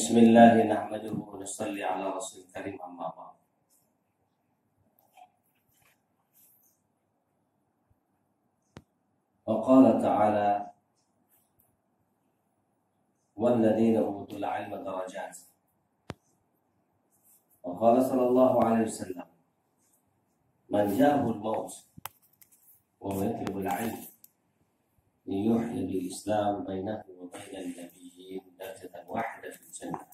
Bismillah nahmaduhu wa nusalli ala rasul karim amma ba'd. Wa qala ta'ala walladzina utul ilma darajat. Wa qala sallallahu alaihi wasallam man ja'ahu al-maut wa yatlubu al-ilm liyuhyi bil-islam bainahu wa bainal nabiyyin darajatan wahidah fil jannah.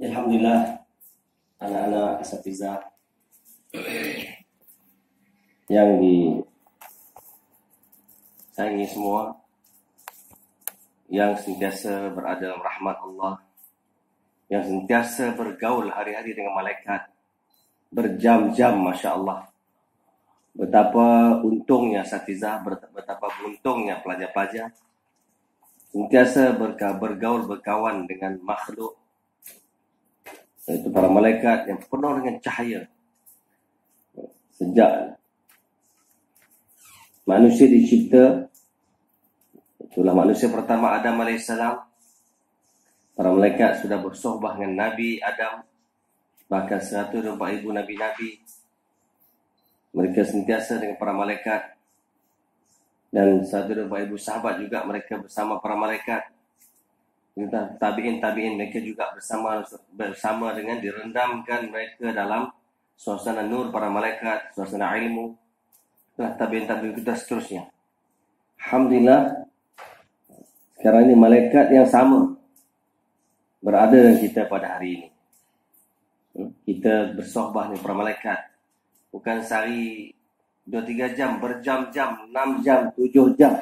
Alhamdulillah, anak-anak asatizah yang disayangi semua, yang sentiasa berada dalam rahmat Allah, yang sentiasa bergaul hari-hari dengan malaikat berjam-jam, Masya Allah. Betapa untungnya asatizah, betapa beruntungnya pelajar-pelajar sentiasa bergaul, berkawan dengan makhluk, yaitu para malaikat yang penuh dengan cahaya. Sejak manusia dicipta, itulah manusia pertama Adam AS, para malaikat sudah bersohbah dengan Nabi Adam, bahkan 124,000 nabi-nabi. Mereka sentiasa dengan para malaikat, dan 124,000 sahabat juga mereka bersama para malaikat. Tabi'in mereka juga bersama dengan direndamkan mereka dalam suasana nur para malaikat, suasana ilmu. Tabi'in kita seterusnya. Alhamdulillah, sekarang ini malaikat yang sama berada dengan kita pada hari ini. Kita bersohbah dengan para malaikat. Bukan sehari 2-3 jam, berjam-jam, 6 jam, 7 jam.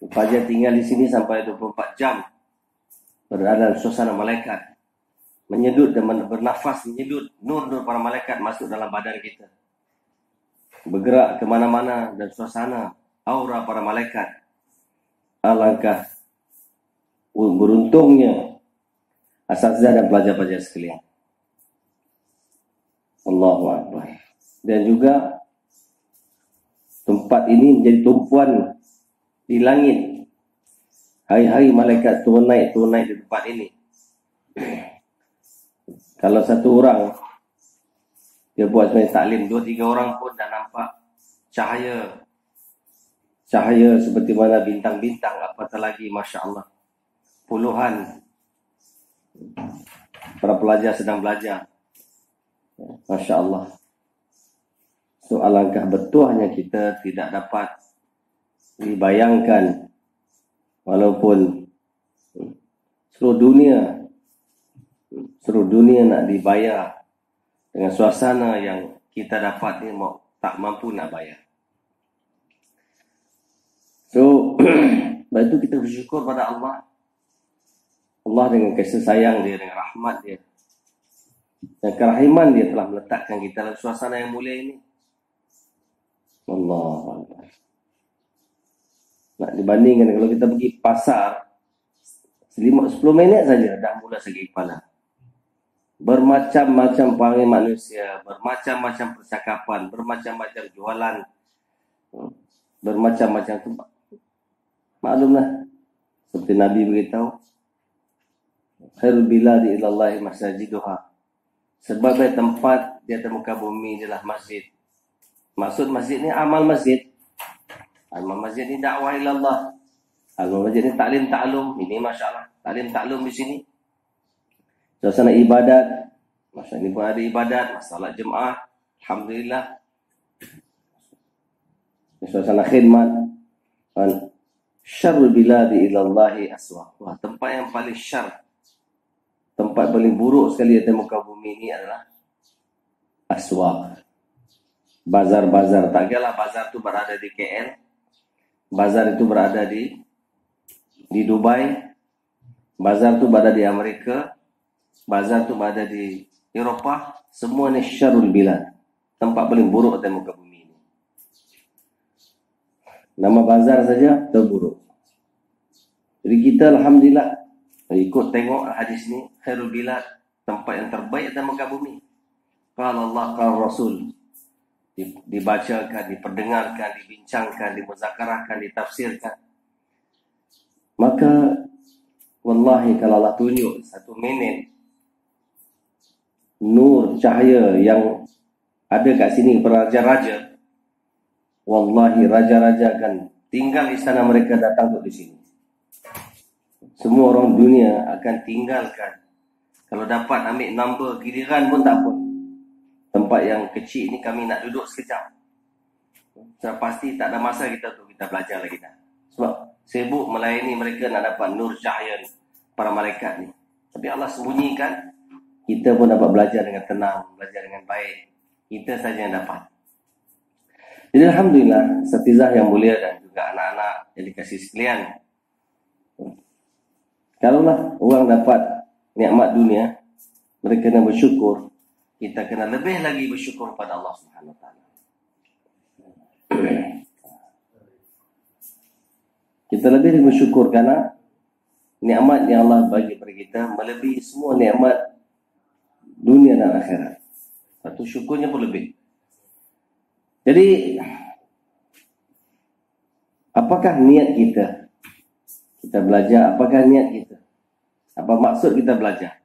Fajar tinggal di sini sampai 24 jam. Berada dalam suasana malaikat. Menyedut dan bernafas, menyedut nur-nur para malaikat masuk dalam badan kita. Bergerak ke mana-mana dan suasana aura para malaikat. Alangkah beruntungnya asatizah dan pelajar-pelajar sekalian. Allahu Akbar. Dan juga tempat ini menjadi tumpuan di langit. Hari-hari malaikat turun naik di tempat ini. Kalau satu orang dia buat sebagai taklim, 2-3 orang pun dah nampak cahaya seperti mana bintang-bintang, apatah lagi Masya Allah puluhan para pelajar sedang belajar. Masya Allah. So, alangkah bertuahnya kita tidak dapat dibayangkan, walaupun seluruh dunia nak dibayar dengan suasana yang kita dapat ni tak mampu nak bayar. So, sebab itu kita bersyukur pada Allah. Allah dengan kasih sayang dia, dengan rahmat dia, dan kerahiman dia telah meletakkan kita dalam suasana yang mulia ini. Allah. Nak dibandingkan kalau kita pergi pasar 10 minit saja dah mula sakit kepala. Bermacam-macam panggil manusia, bermacam-macam percakapan, bermacam-macam jualan, bermacam-macam tempat. Maklumlah, seperti Nabi beritahu, khairul biladi ilallahi masajiduha. Sebagai tempat di atas muka bumi adalah masjid. Maksud masjid ni amal masjid. Amal masjid ni dakwah ilallah. Amal masjid ni taklim taklum. Ini Masya Allah, taklim taklum di sini. Suasana ibadat. Masa ini pun ada ibadat, masalah jemaah. Alhamdulillah. Suasana khidmat. Syarul biladi ilallahi aswaq. Wah, tempat yang paling syar, tempat paling buruk sekali di muka bumi ini adalah aswaq. Bazar-bazar. Tak kira bazar itu berada di KL, bazar itu berada di Dubai, bazar itu berada di Amerika, bazar itu berada di Eropah. Semua ini syarul bilad, tempat paling buruk di muka bumi ini. Nama bazar saja terburuk. Jadi kita alhamdulillah ikut tengok hadis ni, khairul bilad, tempat yang terbaik di muka bumi. Qala Allah, qala Rasul. Dibacakan, diperdengarkan, dibincangkan, dimuzakarahkan, ditafsirkan. Maka Wallahi kalau Allah tunjuk 1 minit nur cahaya yang ada kat sini raja-raja, wallahi raja-raja akan tinggal istana mereka, datang duduk di sini. Semua orang dunia akan tinggalkan. Kalau dapat ambil number giliran pun tak apa. Tempat yang kecil ni kami nak duduk sekejap. Sudah pasti tak ada masa kita untuk kita belajar lagi dah. Sebab sibuk melayani mereka nak dapat nur cahaya para malaikat ni. Tapi Allah sembunyikan, kita pun dapat belajar dengan tenang, belajar dengan baik. Kita saja yang dapat. Jadi alhamdulillah, Satizah yang mulia dan juga anak-anak yang dikasih sekalian. Kalaulah orang dapat nikmat dunia, mereka kena bersyukur. Kita kena lebih lagi bersyukur pada Allah Subhanahu Wa Taala. Kita lebih bersyukur kerana nikmat yang Allah bagi kepada kita melebihi semua nikmat dunia dan akhirat. Satu syukurnya pun lebih. Jadi apakah niat kita? Kita belajar, apakah niat kita? Apa maksud kita belajar?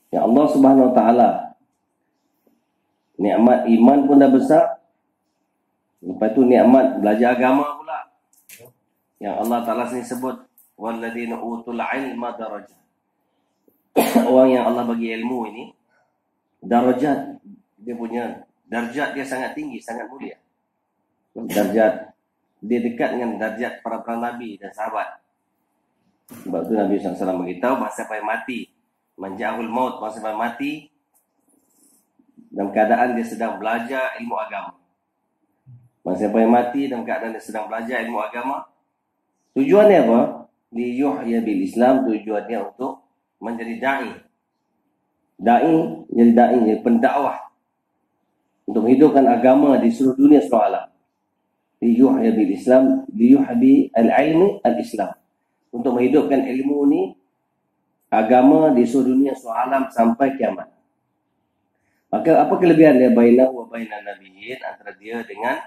Ya Allah Subhanahu Wa Taala, nikmat iman pun dah besar. Lepas tu nikmat belajar agama pula. Yang Allah Ta'ala sini sebut, walladzina utul ilma darajat. Orang yang Allah bagi ilmu ini, darajat, dia punya darjat dia sangat tinggi, sangat mulia. Darjat, dia dekat dengan darjat para nabi dan sahabat. Sebab tu Nabi SAW beritahu, masa sampai mati, manja'ahul maut, masa sampai mati, dalam keadaan dia sedang belajar ilmu agama. Masa sampai mati dalam keadaan dia sedang belajar ilmu agama. Tujuannya apa? Liyuhya bil Islam, tujuannya untuk menjadi da'i. Da'i, jadi pendakwah. Untuk menghidupkan agama di seluruh dunia, seluruh alam. Liyuhya bil Islam, liyuhbi al-ilmi al-Islam. Untuk menghidupkan ilmu ni, agama di seluruh dunia, seluruh alam sampai kiamat. Maka apa kelebihan dia bainahu wa bainan nabiyyin, antara dia dengan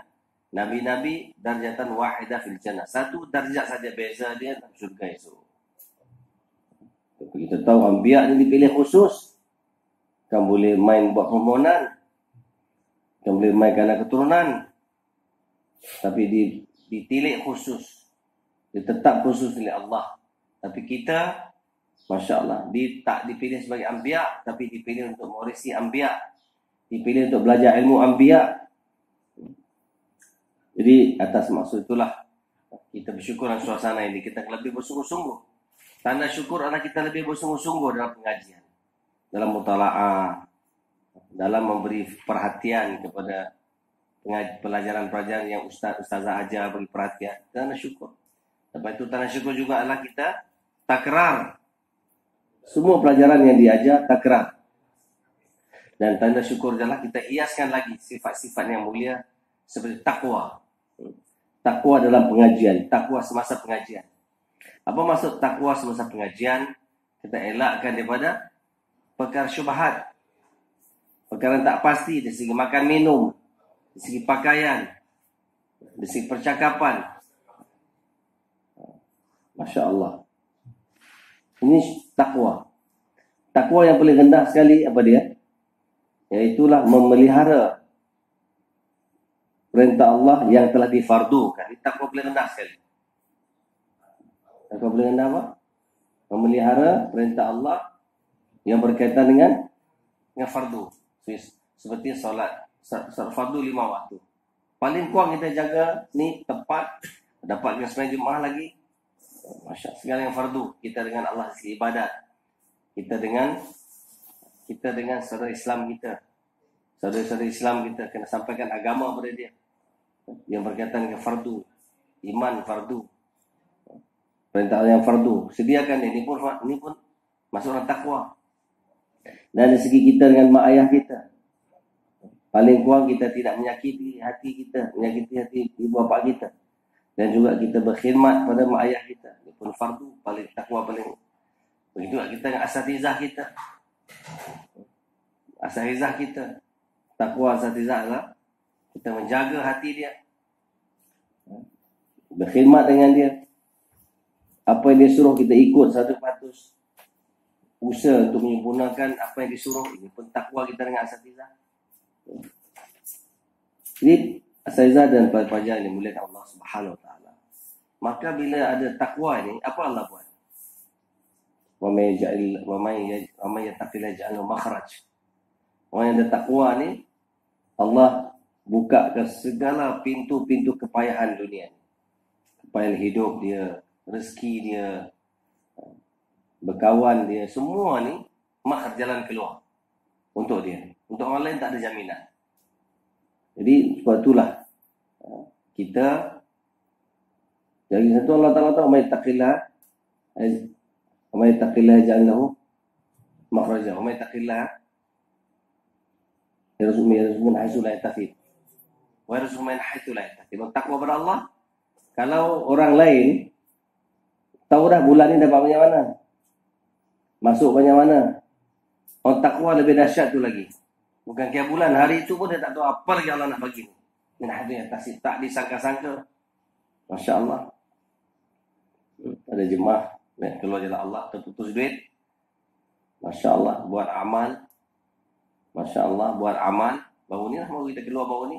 nabi-nabi, darjatan wahidah fil jannah. Satu darjat saja beza dia dalam syurga esok. Kita tahu anbiya ni dipilih khusus. Kan boleh main buat permohonan. Kan boleh main kerana keturunan. Tapi ditilik khusus. Ditetap khusus oleh Allah. Tapi kita, Masya Allah, tak dipilih sebagai anbiya, tapi dipilih untuk mewarisi anbiya. Dipilih untuk belajar ilmu anbiya. Jadi atas maksud itulah kita bersyukur dalam suasana ini. Kita lebih bersungguh-sungguh. Tanda syukur adalah kita lebih bersungguh-sungguh dalam pengajian, dalam mutalaah, dalam memberi perhatian kepada pelajaran-pelajaran yang ustazah ajar, beri perhatian. Tanda syukur. Lepas itu tanda syukur juga adalah kita takrar. Semua pelajaran yang diajar takrar. Dan tanda syukur adalah kita hiaskan lagi sifat-sifat yang mulia seperti takwa. Takwa dalam pengajian, takwa semasa pengajian. Apa maksud takwa semasa pengajian? Kita elakkan daripada perkara syubhat, perkara tak pasti dari segi makan minum, dari segi pakaian, dari segi percakapan. Masya Allah. Ini takwa. Takwa yang paling rendah sekali apa dia? Iaitulah memelihara perintah Allah yang telah difardukan. Ini takwa paling rendah sekali. Takwa paling rendah apa? Memelihara perintah Allah yang berkaitan dengan fardu. Seperti solat fardu 5 waktu. Paling kurang kita jaga ni tepat, dapatkan sembahyang Jumaat lagi. Masya Allah, segala yang fardu. Kita dengan Allah segi ibadat. Kita dengan saudara Islam kita. Saudara-saudara Islam kita kena sampaikan agama kepada dia. Yang berkaitan dengan fardu. Iman fardu. Perintah yang fardu. Sediakan dia. Ini pun masuk dalam takwa. Dan dari segi kita dengan mak ayah kita. Paling kurang kita tidak menyakiti hati kita. Menyakiti hati ibu bapa kita. Dan juga kita berkhidmat pada mak ayah kita. Ini pun fardu. Paling takwa paling. Begitu juga kita dengan asatizah kita. Asatizah kita. Takwa asatizah adalah kita menjaga hati dia. Berkhidmat dengan dia. Apa yang dia suruh kita ikut 100%. Usaha untuk menyempurnakan apa yang disuruh. Ini pun takwa kita dengan asatizah. Jadi asatizah dan pelajar ini mulia Allah Subhanahu Wa Taala. Maka bila ada takwa ini, apa Allah buat? Wa may yattaqillah yaj'al lahu makhraj. Orang yang ada takwa ni, Allah buka ke segala pintu-pintu kepayahan dunia. Kepayahan hidup dia, rezeki dia, berkawan dia, semua ni makhraj, jalan keluar untuk dia. Untuk orang lain tak ada jaminan. Jadi sebab itulah kita jadi satu Allah Ta'ala tahu may taqillah yaj'al lahu makhraja wa may taqillah yarzuqhu min haitsu la yahtasib wa yarzuqhu min haitsu la yahtasib. Takwa kepada Allah. Kalau orang lain tahu dah bulan ni dapat banyak mana, masuk banyak mana, orang takwa lebih dahsyat tu lagi. Bukan kira bulan, hari itu pun dia tak tahu apa lagi Allah nak bagi. Min haitsu la yahtasib, tak disangka-sangka. Masya Allah. Ada jemaah keluar jalan Allah, terputus duit. Masya Allah, buat amal. Masya Allah, buat amal. Baru ni lah, baru kita keluar baru ni.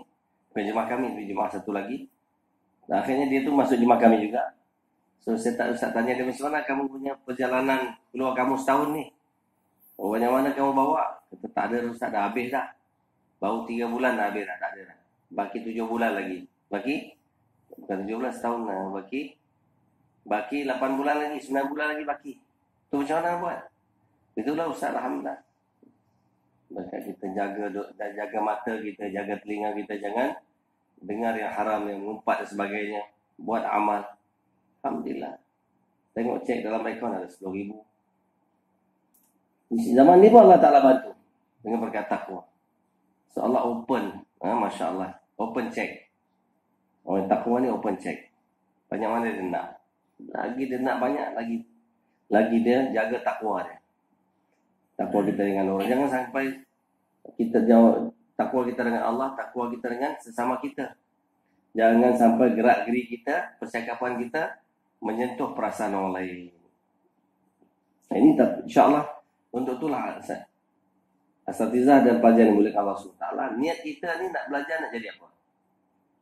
Bukan jemaah kami, jemaah satu lagi. Dan akhirnya dia tu masuk jemaah kami juga. So saya tak usah tanya dia, macam mana kamu punya perjalanan keluar kamu setahun ni? Oh, banyak mana kamu bawa? Kata tak ada, Ustaz, dah habis dah. Baru 3 bulan dah habis dah, tak ada dah. Baki 7 bulan lagi. Bukan 7 bulan, setahun lah. Baki 8 bulan lagi, 9 bulan lagi baki. Tu macam mana buat? Itulah Ustaz, alhamdulillah. Maka kita jaga mata kita, jaga telinga kita, jangan dengar yang haram, yang mengumpat dan sebagainya. Buat amal. Alhamdulillah. Tengok cek dalam akaun ada 10,000. Zaman ni pun Allah Ta'ala bantu dengan berkat takwa. So Allah open, Masya Allah, open check. Orang takwa ni open check. Banyak mana dia nak. Lagi dia nak banyak, lagi dia jaga takwa dia. Takwa kita dengan orang. Jangan sampai kita jauh takwa kita dengan Allah, takwa kita dengan sesama kita. Jangan sampai gerak-geri kita, percakapan kita menyentuh perasaan orang lain. Ini insya-Allah untuk itulah asatizah dan pelajar yang mulia Allah SWT. Niat kita ni nak belajar nak jadi apa?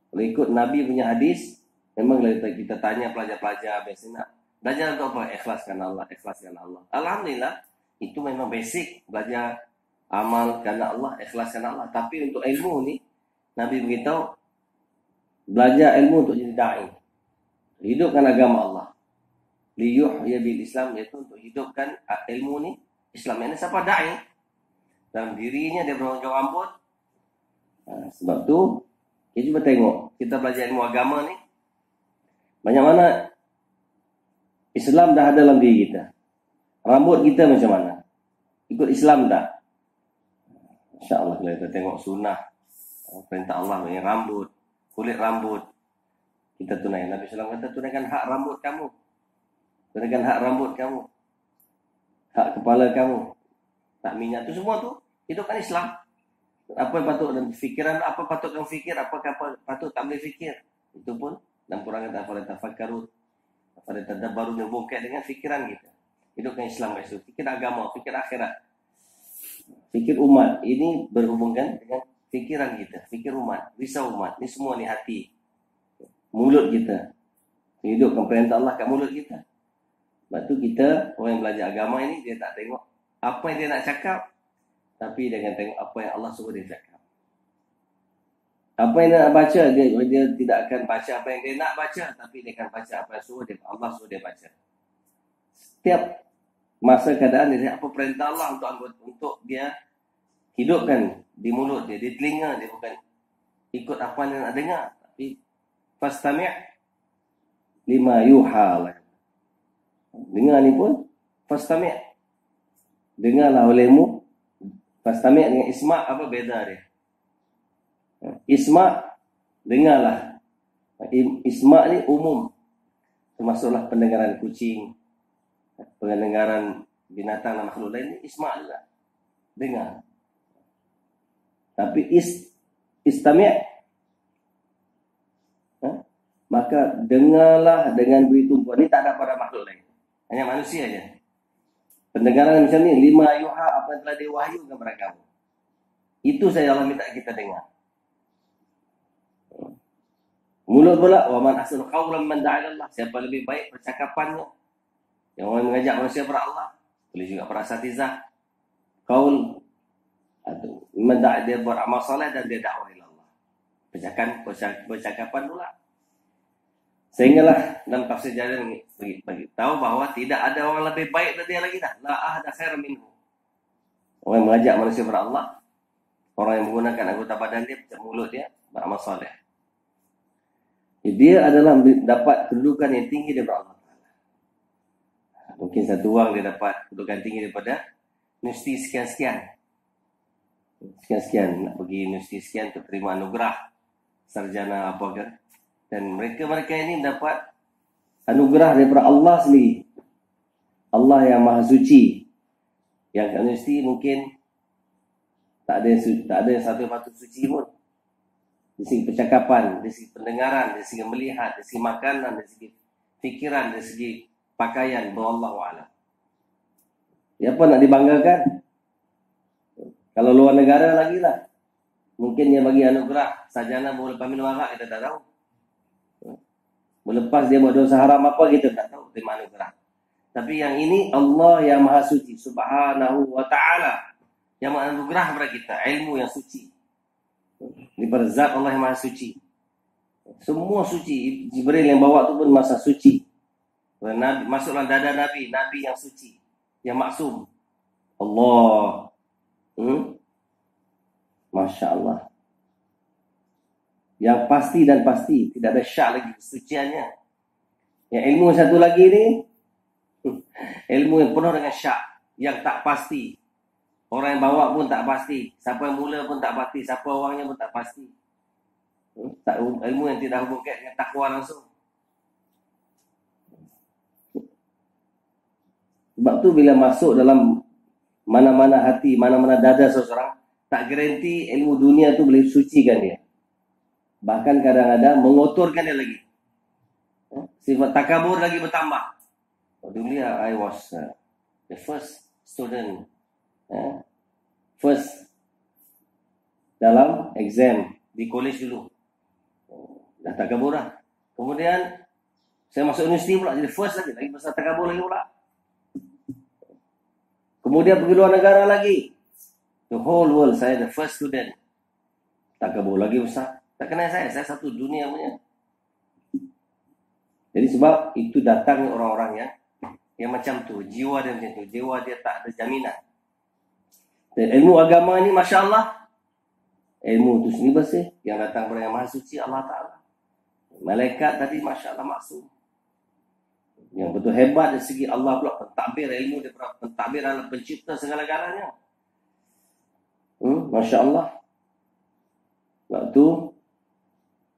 Kalau ikut Nabi punya hadis, memang kita tanya pelajar-pelajar biasa nak belajar untuk apa? Ikhlaskan Allah, ikhlaskan Allah. Alhamdulillah, itu memang basic belajar amal kerana Allah, ikhlaskan Allah. Tapi untuk ilmu ni, Nabi beritahu belajar ilmu untuk jadi da'i. Hidupkan agama Allah. Liyuhya bil Islam, iaitu untuk hidupkan ilmu ni Islam. Ini siapa da'i? Dalam dirinya dia bertanggung rambut. Sebab tu kita cuba tengok, kita belajar ilmu agama ni, banyak mana Islam dah ada dalam diri kita. Rambut kita macam mana? Ikut Islam tak? InsyaAllah kalau kita tengok sunnah, perintah Allah yang rambut, kulit rambut, kita tunaikan. Nabi SAW kata, tunaikan hak rambut kamu. Tunaikan hak rambut kamu. Hak kepala kamu. Tak minyak tu semua tu, hidupkan Islam. Apa yang patut dalam fikiran, apa patut kamu fikir, apa patut tak boleh fikir. Itu pun dalam Quran kata afala tafakkarun, afala tadabbarun, yang berkait dengan fikiran kita. Hidupkan Islam kat situ. Fikir agama, fikir akhirat, fikir umat. Ini berhubungan dengan fikiran kita, fikir umat, risau umat. Ini semua ni hati, mulut kita. Hidupkan perintah Allah kat mulut kita. Sebab tu kita, orang yang belajar agama ini, dia tak tengok apa yang dia nak cakap, tapi dia akan tengok apa yang Allah suruh dia cakap. Apa yang dia nak baca, dia tidak akan baca apa yang dia nak baca, tapi dia akan baca apa yang Allah suruh dia baca. Setiap masa keadaan dia, apa perintah Allah untuk dia hidupkan di mulut dia, di telinga dia, bukan ikut apa yang dia nak dengar, tapi fastami' lima yuha. Dengar ni pun fastami', dengarlah olehmu. Fastami' dengan isma' apa beza dia? Isma' dengarlah. Isma' ni umum, termasuklah pendengaran kucing, pendengaran binatang dan makhluk lain. Ni isma' juga, dengar. Tapi istami', maka maka dengarlah dengan begitu tumpuan. Ini tak ada pada makhluk lain, hanya manusia aja. Pendengaran macam ni, 5 yuha apa yang telah diwahyukan kepada kamu. Itu saya Allah minta kita dengar. Mulut pula, wa man ahsanu qawlan man da'a ilallah. Siapa lebih baik percakapannya, yang orang mengajak manusia kepada Allah. Boleh juga para asatizah. Qaul atau man da'a, dia beramal soleh dan dia dakwah ilallah. Percakapan pula. Sehinggalah dalam tafsir Jarir bagi tahu bahawa tidak ada orang lebih baik dari dia lagi dah. La ahada khairan minhu. Orang yang mengajak manusia kepada Allah, orang yang menggunakan anggota badan dia, mulut dia, beramal soleh. Dia adalah dapat kedudukan yang tinggi daripada Allah. Mungkin satu orang dia dapat kedudukan tinggi daripada universiti sekian-sekian. Sekian-sekian nak pergi universiti sekian untuk terima anugerah sarjana apa kan. Dan mereka ini dapat anugerah daripada Allah sendiri. Allah yang Maha Suci. Yang universiti mungkin tak ada yang satu patut suci pun. Dari segi percakapan, dari segi pendengaran, dari segi melihat, dari segi makanan, dari segi fikiran, dari segi pakaian, wallahu a'lam. Ya apa nak dibanggakan? Kalau luar negara lagi lah. Mungkin dia bagi anugerah sarjana boleh lepas minum arak, kita tak tahu. Melepas dia buat dosa haram apa, kita tak tahu terima anugerah. Tapi yang ini Allah yang Maha Suci Subhanahu wa ta'ala yang menganugerah kepada kita ilmu yang suci. Daripada zat Allah yang Maha Suci. Semua suci. Jibril yang bawa tu pun masa suci. Nabi, masuklah dada Nabi yang suci, yang maksum. Allah. Masya Allah. Yang pasti dan pasti, tidak ada syak lagi kesuciannya. Yang ilmu satu lagi ni, ilmu yang penuh dengan syak, yang tak pasti. Orang yang bawa pun tak pasti. Siapa yang mula pun tak pasti. Siapa orangnya pun tak pasti. Ilmu yang tidak hubungkan dengan takwa langsung. Sebab tu bila masuk dalam mana-mana hati, mana-mana dada seseorang, tak garanti ilmu dunia tu boleh sucikan dia. Bahkan kadang-kadang mengotorkan dia lagi. Sifat takabur lagi bertambah. Dulu I was the first student. First dalam exam di college dulu. Dah takabur lah. Kemudian saya masuk universiti pula jadi first lagi besar takabur lagi pula. Kemudian pergi luar negara lagi. The whole world saya the first student. Takabur lagi besar. Tak kenal saya satu dunia punya. Jadi sebab itu datang orang-orang yang macam tu, jiwa dia macam tu, jiwa dia tak ada jaminan. Dan ilmu agama ni Masya Allah, ilmu tu sendiri bersih, yang datang dari Yang Maha Suci Allah Ta'ala. Malaikat tadi Masya Allah maksum. Yang betul hebat dari segi Allah pula, pentadbir ilmu dia, pentadbir adalah pencipta segala-galanya. Masya Allah. Waktu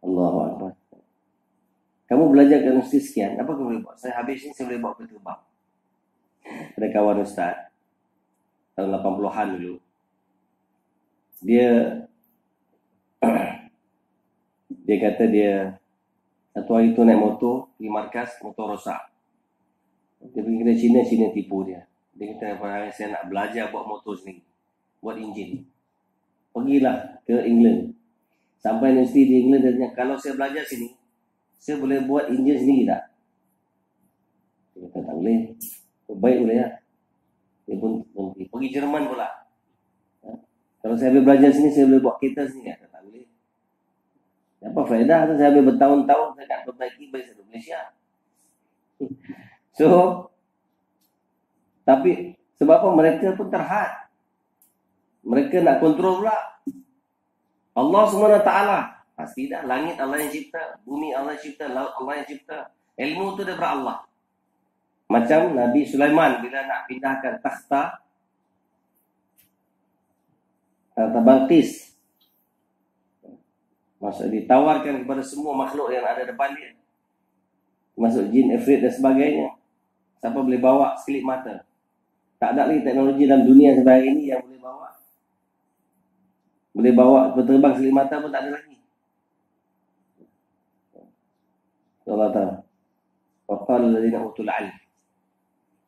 Allahu Akbar. Kamu belajar ke universiti sekian, apa kamu boleh buat? Saya habis ni saya boleh buat ketubang. Ada kawan ustaz tahun 80-an dulu. Dia kata dia satu hari tu naik motor pergi markas, motor rosak. Dia pergi ke China tipu dia. Dia kata saya nak belajar buat motor sendiri, buat enjin. Pergilah ke England. Sampai universiti di England dia tanya, kalau saya belajar sini, saya boleh buat enjin sendiri tak? Dia kata tak boleh. Baik boleh ya. Dia pun pergi Jerman pula. Kalau saya boleh belajar sini, saya boleh buat kereta sini. Kata tak boleh. Apa faedah tu saya boleh bertahun-tahun saya nak perbaiki balik satu Malaysia. So, tapi sebab apa mereka pun terhad. Mereka nak kontrol pula. Allah SWT. Pasti dah, langit Allah yang cipta, bumi Allah yang cipta, laut Allah yang cipta. Ilmu tu daripada Allah. Macam Nabi Sulaiman bila nak pindahkan takhta Balqis. Maksud ditawarkan kepada semua makhluk yang ada depan dia. Masuk jin, ifrit dan sebagainya. Siapa boleh bawa sekelip mata. Tak ada lagi teknologi dalam dunia sampai hari ini yang boleh bawa. Boleh bawa berterbang sekelip mata pun tak ada lagi. Allah Ta'ala. Wa qala alladziina utul 'ilm.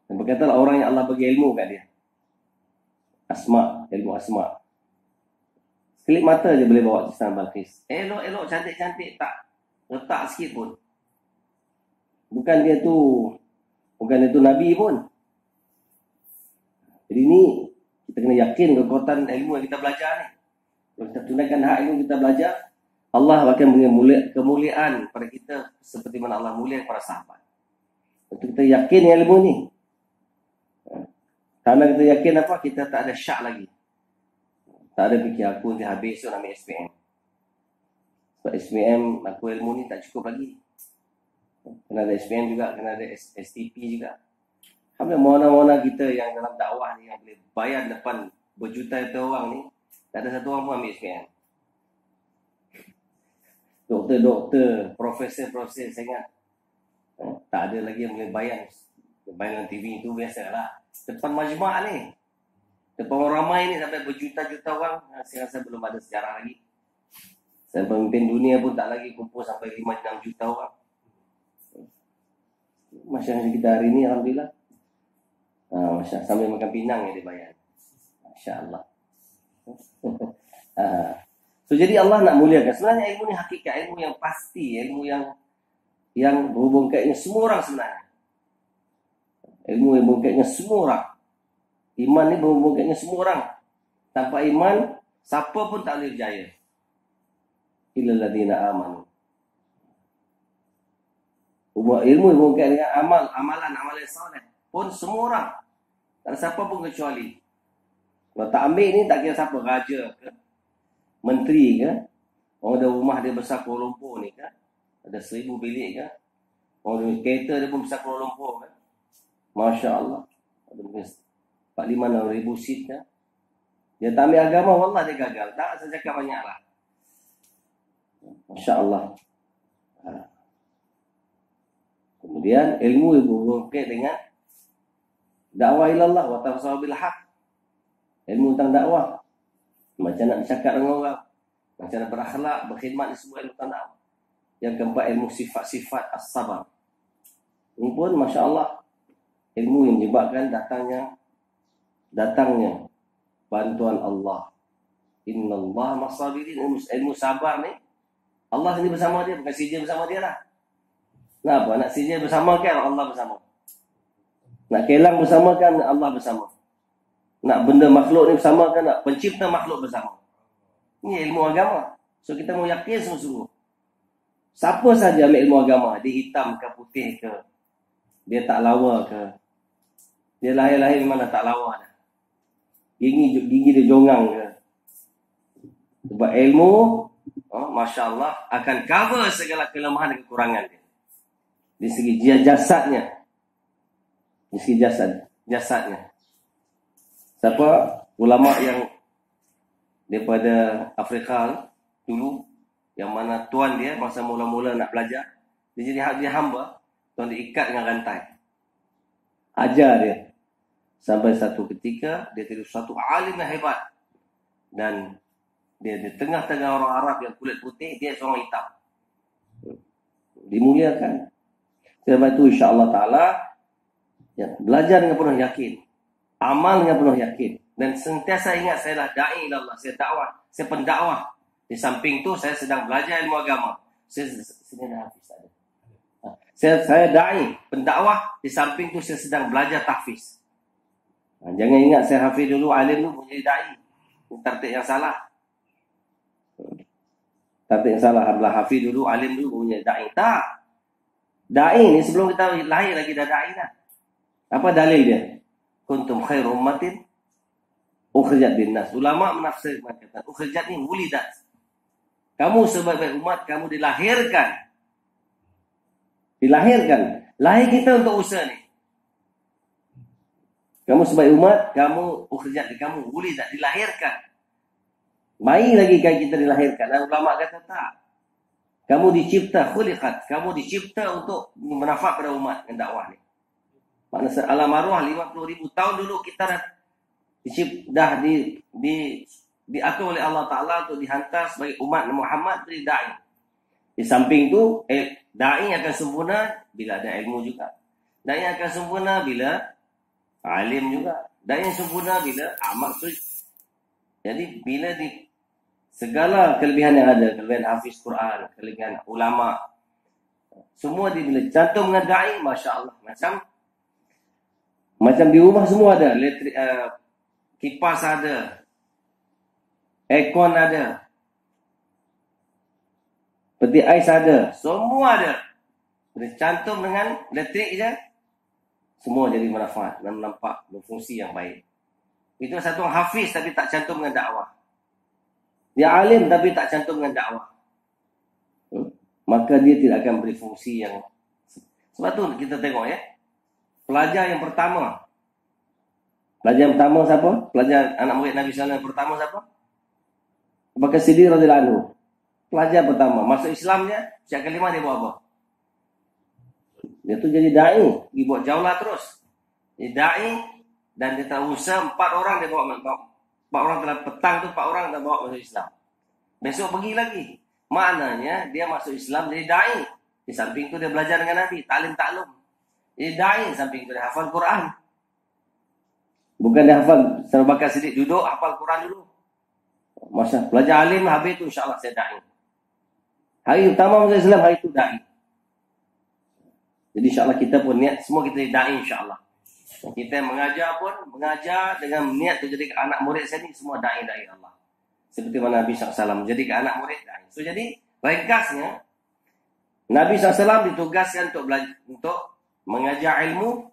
Dan berkatalah orang yang Allah bagi ilmu kat dia. Ilmu asma. Kelip mata je boleh bawa Istana Balqis. Elok-elok, cantik-cantik, tak letak sikit pun. Bukan dia tu Nabi pun. Jadi ni, kita kena yakin kekuatan ilmu yang kita belajar ni. Kalau kita tunaikan hak ilmu kita belajar, Allah akan beri kemuliaan pada kita seperti mana Allah mulia para sahabat. Untuk kita yakin ilmu ni. Karena kita yakin apa? Kita tak ada syak lagi. Tak ada fikir aku nanti habis tu nak ambil SPM. Sebab SPM aku ilmu ni tak cukup lagi. Kena ada SPM juga, kena ada STP juga. Alhamdulillah, mana-mana kita yang dalam dakwah ni yang boleh bayar depan berjuta-juta orang ni, tak ada satu orang pun ambil SPM. Doktor, profesor, saya ingat tak ada lagi yang boleh bayar dalam TV tu, biasalah. Depan majma' ni, depan orang ramai ni sampai berjuta-juta orang, saya rasa belum ada sejarah lagi. Dan pemimpin dunia pun tak lagi kumpul sampai 5-6 juta orang. Masyarakat kita hari ni, alhamdulillah, sambil makan pinang yang dibayar. Masya Allah. So jadi Allah nak muliakan. Sebenarnya ilmu ni hakikat, ilmu yang pasti, ilmu yang berhubung kaitnya semua orang sebenarnya. Ilmu yang berhubung kaitnya semua orang. Iman ni berhubung kaitnya semua orang. Tanpa iman, siapa pun tak boleh berjaya. Illal ladzina amanu. Ilmu yang berhubung kait dengan amalan soleh pun semua orang. Tak ada siapa pun kecuali. Kalau tak ambil ni tak kira siapa, raja ke, menteri ke, orang ada rumah dia besar Kuala Lumpur ni ke, ada 1000 bilik ke, orang ada kereta dia pun besar Kuala Lumpur ke, Masya Allah, ada mungkin 45-6,000 seat ke. Dia tak ambil agama, wallah dia gagal. Tak, saya cakap banyak lah. Masya Allah. Kemudian ilmu yang berkait dengan dakwah ilallah wa tawassaw bil haq. Ilmu tentang dakwah. Macam nak bercakap dengan orang, macam nak berakhlak, berkhidmat, ni semua ilmu tentang dakwah. Yang keempat, ilmu sifat-sifat as-sabar. Ini pun Masya Allah, ilmu yang menyebabkan datangnya bantuan Allah. Innallaha ma'as-sabirin. Ilmu sabar ni, Allah sendiri bersama dia, bukan si dia bersama dia lah. Kenapa? Nak si dia bersama kan Allah bersama. Nak kelang bersama kan Allah bersama. Nak benda makhluk ni bersama kan, nak pencipta makhluk bersama. Ini ilmu agama. So kita mau yakin sungguh-sungguh. Siapa saja ambil ilmu agama, dia hitam ke putih ke, dia tak lawa ke, dia lahir-lahir mana tak lawa dah. Gigi dia jongang ke. Sebab ilmu, Masya Allah, akan cover segala kelemahan dan kekurangan dia. Di segi jasadnya. Di segi jasadnya. Siapa ulama yang daripada Afrika dulu, yang mana tuan dia masa mula-mula nak belajar, dia hamba, tuan diikat dengan rantai. Ajar dia. Sampai satu ketika, dia jadi satu alim yang hebat. Dan dia di tengah-tengah orang Arab yang kulit putih, dia seorang hitam. Dimuliakan. Sebab itu insya-Allah Ta'ala, ya, belajar dengan penuh yakin. Amal dengan penuh yakin. Dan sentiasa ingat, saya lah da'i ilallah, saya dakwah, saya pendakwah. Di samping tu, saya sedang belajar ilmu agama. Saya dah hafiz ada. Saya da'i, pendakwah, di samping tu saya sedang belajar tahfiz. Jangan ingat saya hafiz dulu, alim dulu, menjadi da'i. Tertib yang salah. Tertib yang salah, adalah hafiz dulu, alim dulu, menjadi da'i. Tak. Da'i ni sebelum kita lahir lagi dah da'i dah. Apa dalil dia? Kuntum khairu ummatin ukhrijat linnas. Ulama menafsirkan kata ukhrijat ni wulidat. Kamu sebagai umat, kamu dilahirkan. Lahir kita untuk usaha ni. Kamu sebagai umat, kamu ukhrijat, kamu wulidat, dilahirkan. Baik lagi kan kita dilahirkan. Dan ulama kata tak. Kamu dicipta khuliqat, kamu dicipta untuk bermanfaat pada umat dengan dakwah ni. Maknanya alam arwah 50,000 tahun dulu kita dah diatur oleh Allah Ta'ala untuk dihantar sebagai umat Muhammad beri da'i. Di samping tu, da'i akan sempurna bila ada ilmu juga. Da'i akan sempurna bila alim juga. Da'i sempurna bila maksud. Jadi bila segala kelebihan yang ada, kelebihan hafiz Quran, kelebihan ulama, semua bila cantum dengan da'i, Masya Allah. Macam di rumah semua ada. Kipas ada. Aircon ada. Peti ais ada. Semua ada. Bila cantum dengan elektrik je, semua jadi manfaat dan nampak berfungsi yang baik. Itu satu hafiz tapi tak cantum dengan dakwah. Dia alim tapi tak cantum dengan dakwah. Maka dia tidak akan beri fungsi yang... Sebab tu kita tengok ya. Pelajar yang pertama. Pelajar yang pertama siapa? Pelajar anak murid Nabi SAW yang pertama siapa? Abu Bakar Siddiq radhiyallahu anhu. Pelajar pertama. Masuk Islamnya, sejak kelima dia buat apa? Dia tu jadi da'i. Dia buat jaulah terus. Dia da'i dan dia tak usah 4 orang dia bawa. 4 orang telah petang tu 4 orang dah bawa masuk Islam. Besok pergi lagi. Maknanya dia masuk Islam jadi da'i. Di samping tu dia belajar dengan Nabi. Ta'lim taklum. Dia da'i. Di samping tu dia hafal Quran. Bukan dia hafal. Abu Bakar Siddiq duduk hafal Quran dulu. Masa belajar alim habis tu insyaAllah saya da'i. Hari pertama masuk Islam, hari tu da'i. Jadi insyaAllah kita pun niat semua kita da'i insyaAllah. Kita mengajar pun, mengajar dengan niat tu jadi anak murid saya ni semua da'i-da'i Allah. Seperti mana Nabi SAW menjadi anak murid da'i. So jadi, ringkasnya, Nabi SAW ditugaskan untuk mengajar ilmu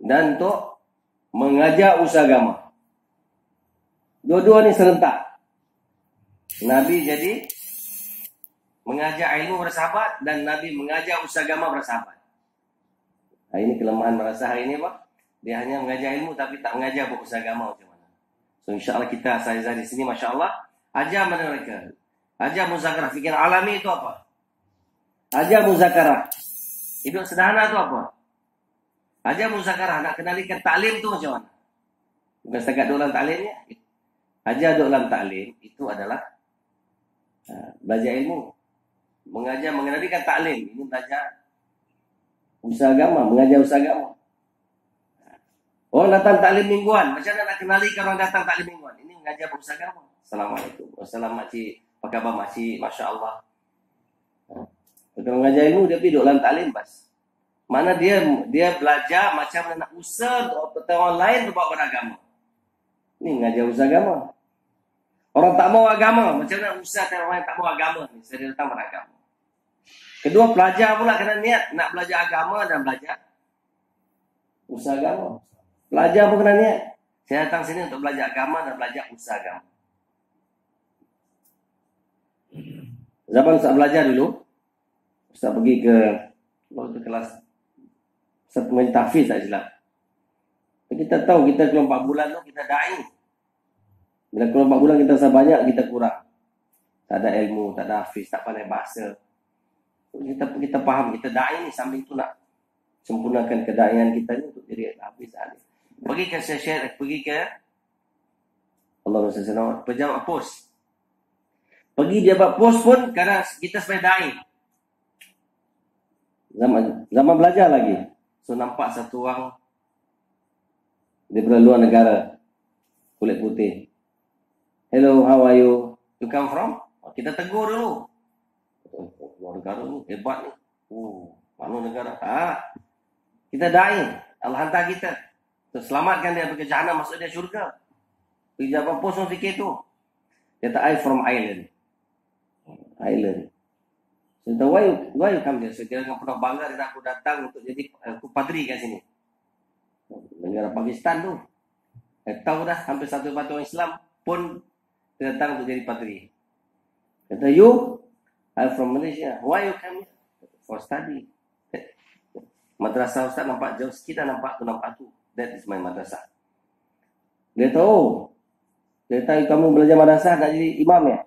dan untuk mengajar usaha agama. Dua-dua ni serentak. Nabi jadi mengajar ilmu bersahabat dan Nabi mengajar usaha agama bersahabat. Ini kelemahan merasa hari ini, Pak. Dia hanya mengajar ilmu tapi tak mengajar berusaha agama macam mana. So insya-Allah kita saya di sini masya-Allah ajar pada mereka. Ajar muzakarah fikir alami itu apa? Ajar muzakarah. Hidup sederhana itu apa? Ajar muzakarah nak kenalikan taklim tu macam mana? Bukan setakat dalam taklimnya. Ajar dalam taklim itu adalah belajar ilmu. Mengajar mengenalikan taklim. Ini belajar usaha agama, mengajar usaha agama. Orang datang taklim mingguan, macam mana nak kenali kalau orang datang taklim mingguan? Ini mengajar usaha agama. Assalamualaikum. Wassalamualaikum makcik. Apa khabar makcik? Masya-Allah. Kalau mengajar ilmu dia pergi duduk dalam taklim bas. Mana dia belajar macam mana nak usaha untuk orang lain berbawa beragama. Ini mengajar usaha agama. Orang tak mau agama, macam mana usaha orang yang tak mau agama ni, saya datang beragama. Kedua, pelajar pula kena niat nak belajar agama dan belajar usaha agama. Pelajar pun kena niat. Saya datang sini untuk belajar agama dan belajar usaha agama. Zaman Ustaz belajar dulu, Ustaz pergi ke kelas Ustaz pemain tahfiz tak silap. Kita tahu kita keluar 4 bulan tu kita da'i. Bila keluar 4 bulan kita rasa banyak, kita kurang. Tak ada ilmu, tak ada hafiz, tak pandai bahasa. Kita faham, kita da'i ni sambil tu nak sempurnakan keda'ian kita ni untuk jadi hafiz alim. Pergi ke syekh, pergi ke Allah SWT, pejabat pos. Pergi dia buat pos pun kerana kita sebagai da'i. Zaman belajar lagi. So nampak satu orang daripada luar negara, kulit putih. Hello, how are you? You come from? Kita tegur dulu. Luar negara ni, hebat ni. Mana negara? Kita da'i. Allah hantar kita. Selamatkan dia pergi jahannam, masuk dia syurga. Pergi jawab pos orang fikir tu. Dia kata, I from Ireland. Ireland. Saya kata, why you come here? So, dia dengan penuh bangga, dia aku datang untuk jadi aku padri kat sini. Negara Pakistan tu. Saya tahu dah, hampir 1/4 orang Islam pun dia datang untuk jadi padri. Kata, you? I'm from Malaysia. Why you come here? For study. Madrasah Ustaz nampak jauh sikit, nampak tu. That is my madrasah. Dia tahu. Dia tahu kamu belajar madrasah nak jadi imam ya?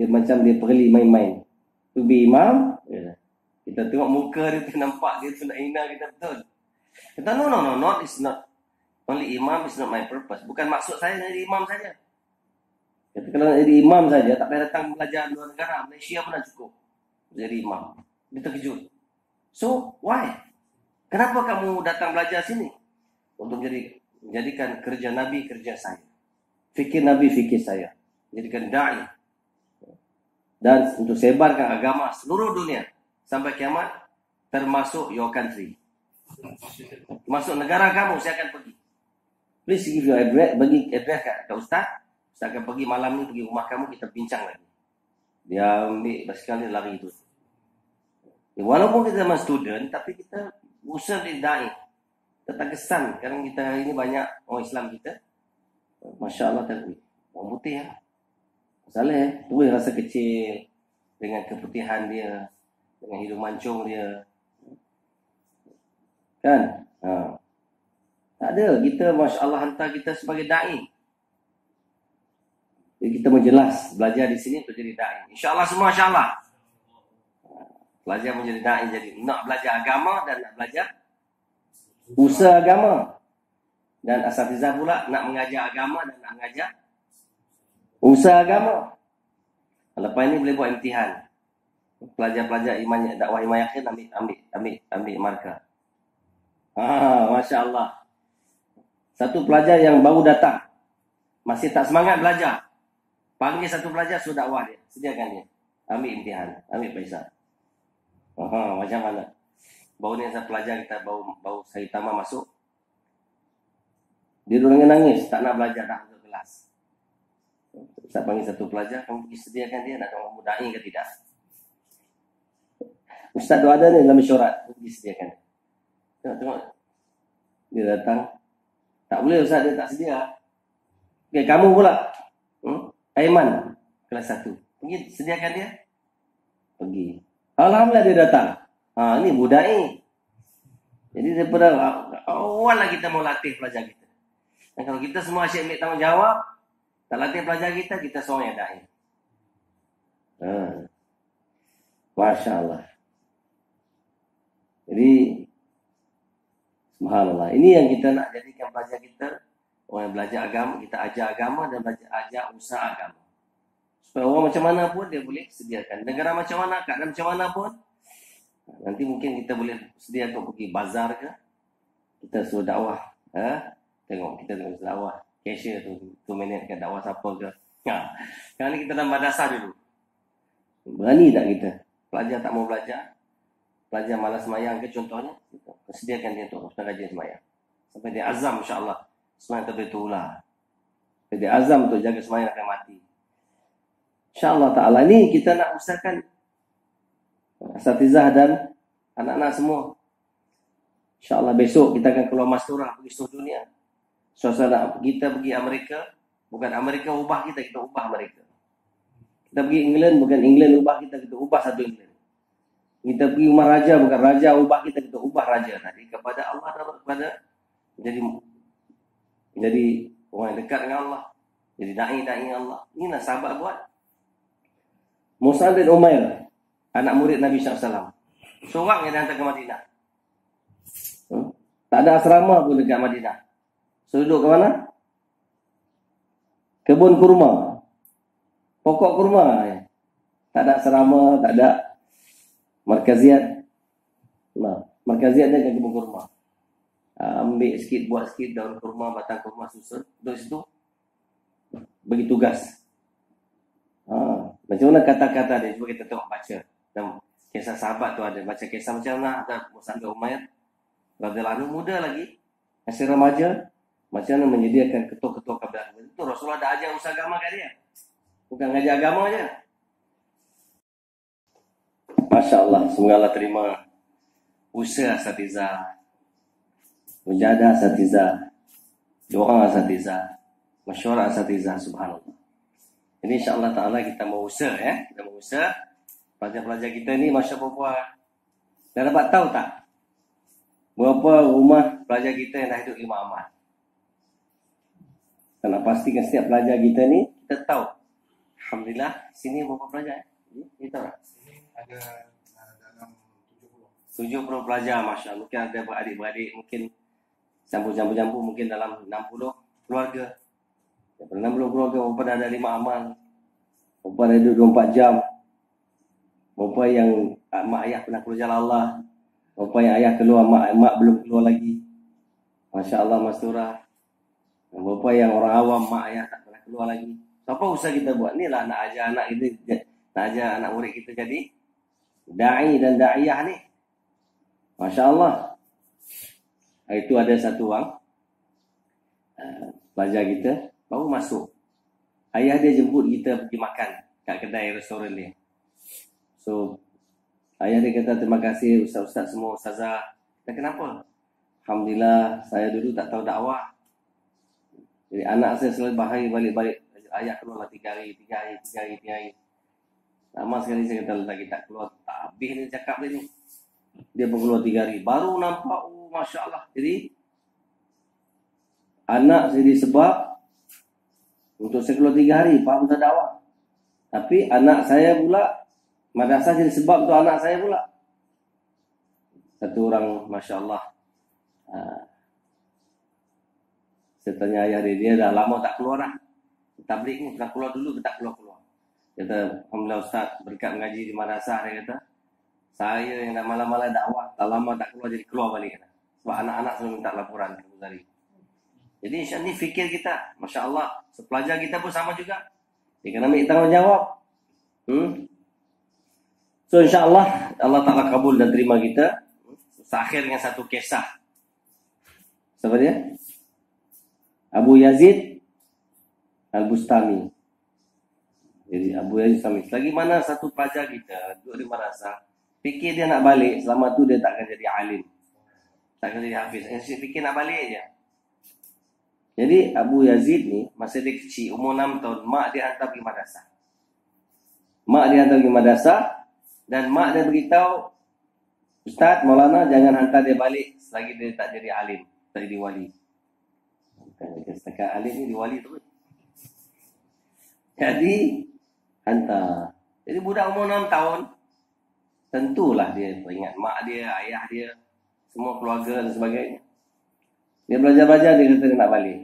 Dia macam dia perli main-main. To be imam, kita tengok muka dia tu nampak dia tu nak hina kita betul. Kata no, it's not. Only imam is not my purpose. Bukan maksud saya jadi imam saja. Kata kalau nak jadi imam saja, tak payah datang belajar luar negara. Malaysia pun dah cukup jadi imam. Dia terkejut. So, why? Kenapa kamu datang belajar sini? Untuk menjadikan kerja Nabi, kerja saya. Fikir Nabi, fikir saya. Jadikan da'i. Dan untuk sebarkan agama seluruh dunia. Sampai kiamat, termasuk your country. Masuk negara kamu, saya akan pergi. Please give your address, bagi address kat Ustaz. Ustaz akan pergi malam ni, pergi rumah kamu, kita bincang lagi. Dia ambil basikal dia lari tu. Walaupun kita memang student, tapi kita usaha di da'i. Kita tak kesan. Sekarang kita ini banyak orang Islam kita. Masya Allah, orang putih ya. Masalah tu yang rasa kecil. Dengan keputihan dia. Dengan hidung mancung dia. Kan? Tak ada. Kita Masya Allah hantar kita sebagai da'i. Jadi kita menjelas. Belajar di sini untuk jadi da'i. InsyaAllah semua Masya Allah. Belajar menjadi da'i. Jadi nak belajar agama dan nak belajar usaha agama. Dan asatizah pula nak mengajar agama dan nak mengajar usaha agama. Lepas ini boleh buat imtihan. Pelajar-pelajar iman, dakwah iman yakin ambil markah. Masya Allah. Satu pelajar yang baru datang, masih tak semangat belajar, panggil satu pelajar sudah dakwah dia, sediakan dia, ambil imtihan, ambil paisah. Macam mana? Baru ni satu pelajar kita baru saya tamah masuk, dia dulu nangis, tak nak belajar dah masuk kelas. Saya panggil satu pelajar, kamu pergi sediakan dia, nak kamu da'i ke tidak? Ustaz tu ada ni dalam mesyuarat, pergi sediakan. Tengok. Dia datang, tak boleh Ustaz, dia tak sedia. Okay, kamu pula, Aiman, kelas 1, pergi sediakan dia. Pergi. Alhamdulillah dia datang. Ni budai. Jadi daripada awal lah kita mau latih pelajar kita. Dan kalau kita semua asyik ambil tanggungjawab, tak latih pelajar kita, kita seorang yang da'i. Masya Allah. Jadi, subhanallah. Ini yang kita nak jadikan pelajar kita. Orang yang belajar agama, kita ajar agama dan ajar usaha agama. Supaya orang macam mana pun dia boleh sediakan. Negara macam mana, keadaan macam mana pun. Nanti mungkin kita boleh sedia untuk pergi bazar ke. Kita suruh dakwah. Tengok, kita tengok dakwah. Cashier tu 2 minit ke dakwah siapa ke. Sekarang ni kita dalam madrasah dulu. Berani tak kita? Pelajar tak mau belajar. Pelajar malas semayang ke contohnya. Kita sediakan dia untuk rajin semayang. Sampai dia azam insyaAllah. Semayang terbaik tu lah. Dia azam untuk jaga semayang akan mati. InsyaAllah ta'ala. Ni kita nak usahakan asatizah dan anak-anak semua. InsyaAllah besok kita akan keluar masturah pergi seluruh dunia. Suasana kita pergi Amerika, bukan Amerika ubah kita, kita ubah Amerika. Kita pergi England, bukan England ubah kita, kita ubah satu England. Kita pergi rumah raja, bukan raja ubah kita, kita ubah raja tadi kepada Allah dan kepada jadi orang yang dekat dengan Allah, jadi da'i Allah. Inilah sahabat buat. Mus'ab bin Umair, anak murid Nabi SAW, seorang yang dihantar ke Madinah. Tak ada asrama pun dekat Madinah. So duduk ke mana? Kebun kurma. Pokok kurma. Tak ada asrama, tak ada markaziat. Markaziat dia ke kebun kurma. Ambil sikit, buat sikit daun kurma, batang kurma susun. Duduk situ. Bagi tugas. Macam mana kata-kata dia? Cuba kita tengok baca. Dan kisah sahabat tu ada. Baca kisah macam mana ada Mus'ab bin Umair radhiyallahu anhu, muda lagi. Masih remaja. Macam mana menyediakan ketua-ketua kabilah. Itu Rasulullah dah ajar usaha agama kat dia. Bukan ngajar agama je. Masya Allah. Semoga Allah terima usaha asatizah, mujahadah asatizah, doa asatizah, masyarakat asatizah, subhanallah. Ini insyaAllah ta'ala kita mau usaha ya. Kita mau usaha. Pelajar-pelajar kita ni Masya Allah. Dah dapat tahu tak? Berapa rumah pelajar kita yang dah hidup di Imam Ahmad? Kita nak pastikan setiap pelajar kita ni, kita tahu. Alhamdulillah, sini berapa pelajar? Kita tahu tak? Sini ada dalam 70 pelajar, Masya Allah. Mungkin ada beradik-beradik, mungkin campur-campur, mungkin dalam 60 keluarga. Pernah belum keluarga, perempuan ada 5 amal. Perempuan ada 24 jam. Perempuan yang mak ayah pernah keluar jalan Allah. Perempuan yang ayah keluar, mak belum keluar lagi. Masya Allah, Masturah. Perempuan yang orang awam, mak ayah tak pernah keluar lagi. So, apa usaha kita buat? Inilah nak ajar anak kita, nak ajar anak murid kita jadi da'i dan da'iyah ni. Masya Allah. Itu ada satu orang pelajar kita baru masuk. Ayah dia jemput kita pergi makan kat kedai restoran dia. So ayah dia kata, terima kasih ustaz-ustaz semua, ustazah. Dan kenapa? Alhamdulillah, saya dulu tak tahu dakwah. Jadi anak saya selalu bahaya balik-balik. Ayah keluarlah 3 hari. Lama sekali saya kata, lagi tak keluar. Tak habis ni cakap dia ni. Dia pun keluar 3 hari. Baru nampak, oh Masya Allah. Jadi anak saya disebab untuk saya keluar 3 hari, faham tak dakwah. Tapi anak saya pula, madrasah jadi sebab untuk anak saya pula. Satu orang, Masya Allah. Saya tanya ayah dia dah lama tak keluar dah. Tabligh ni pernah keluar dulu ke tak keluar-keluar. Dia kata, Alhamdulillah Ustaz, berkat mengaji di madrasah, dia kata, saya yang dah malam-malam dakwah, tak lama tak keluar jadi keluar balik. Kata. Sebab anak-anak selalu minta laporan ke Muzari. Jadi insya ni fikir kita, Masya Allah, sepelajar kita pun sama juga. Dia kena ambil tanggungjawab. So insya Allah, Allah Ta'ala kabul dan terima kita. Akhir dengan satu kisah. Siapa dia? Abu Yazid Al-Bustami. Jadi Abu Yazid Al-Bustami. Lagi mana satu pelajar kita duduk di madrasah, fikir dia nak balik, selama tu dia tak akan jadi alim, tak akan jadi hafiz. Dia fikir nak balik je. Jadi Abu Yazid ni masa dia kecil, umur 6 tahun, mak dia hantar pergi madrasah. Mak dia hantar pergi madrasah dan mak dia beritahu, Ustaz, Maulana jangan hantar dia balik selagi dia tak jadi alim, tak jadi wali. Setakat alim ni di wali tu. Jadi hantar. Jadi budak umur 6 tahun, tentulah dia ingat mak dia, ayah dia, semua keluarga dan sebagainya. Dia belajar-belajar, dia kata dia nak balik.